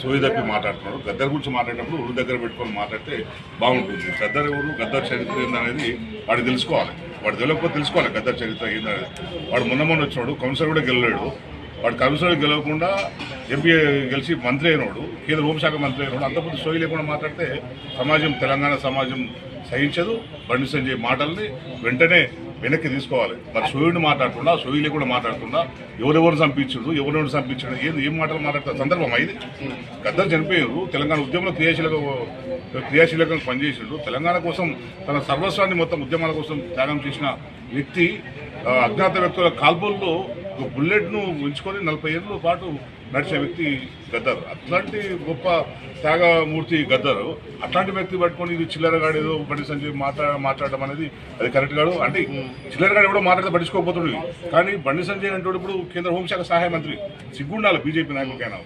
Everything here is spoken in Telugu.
సోయి తప్పి మాట్లాడుతున్నాడు. గద్దర్ గురించి మాట్లాడినప్పుడు ఊరు దగ్గర పెట్టుకొని మాట్లాడితే బాగుంటుంది. గద్దర్ ఎవరు, గద్దర్ చరిత్ర ఏందనేది వాడు తెలుసుకోవాలి. వాడు తెలియకపోతే తెలుసుకోవాలి గద్దర్ చరిత్ర ఏందనేది. వాడు మొన్న వచ్చినాడు, కౌన్సిలర్ కూడా గెలలేడు. వాడు కౌన్సిలర్ గెలవకుండా ఎంపీ గెలిచి మంత్రి అయినాడు, కేంద్ర హోంశాఖ మంత్రి అయినాడు. అంతకుముందు సోయి లేకుండా మాట్లాడితే సమాజం, తెలంగాణ సమాజం సహించదు. బండి సంజయ్ మాటల్ని వెంటనే వెనక్కి తీసుకోవాలి. మరి సోయుడిని మాట్లాడుతున్నా, సోయి లేకుండా మాట్లాడుతున్నా, ఎవరెవరు చంపించుడు, ఎవరెవరు చంపించాడు, ఏం మాటలు మాట్లాడుతారు సందర్భం ఇది. గద్దర్ చనిపోయారు, తెలంగాణ ఉద్యమంలో క్రియాశీలకంగా పనిచేసాడు. తెలంగాణ కోసం తన సర్వస్వాన్ని మొత్తం ఉద్యమాల కోసం త్యాగం చేసిన వ్యక్తి. అజ్ఞాత వ్యక్తుల కాల్పుల్లో బుల్లెట్ను ఉంచుకొని 40 ఏళ్ళ పాటు నడిచే వ్యక్తి గద్దర్. అట్లాంటి గొప్ప త్యాగమూర్తి గద్దర్. అట్లాంటి వ్యక్తి పట్టుకొని ఇది చిల్లరగాడు ఏదో బండి సంజయ్ మాట్లాడడం అనేది అది కరెక్ట్ కాదు. అంటే చిల్లరగాడు ఎవడో మాట్లాడితే పట్టించుకోకపోతుంది. కానీ బండి సంజయ్ అంటే ఇప్పుడు కేంద్ర హోంశాఖ సహాయ మంత్రి, సిగ్గుండాలి బీజేపీ నాయకులకైనా.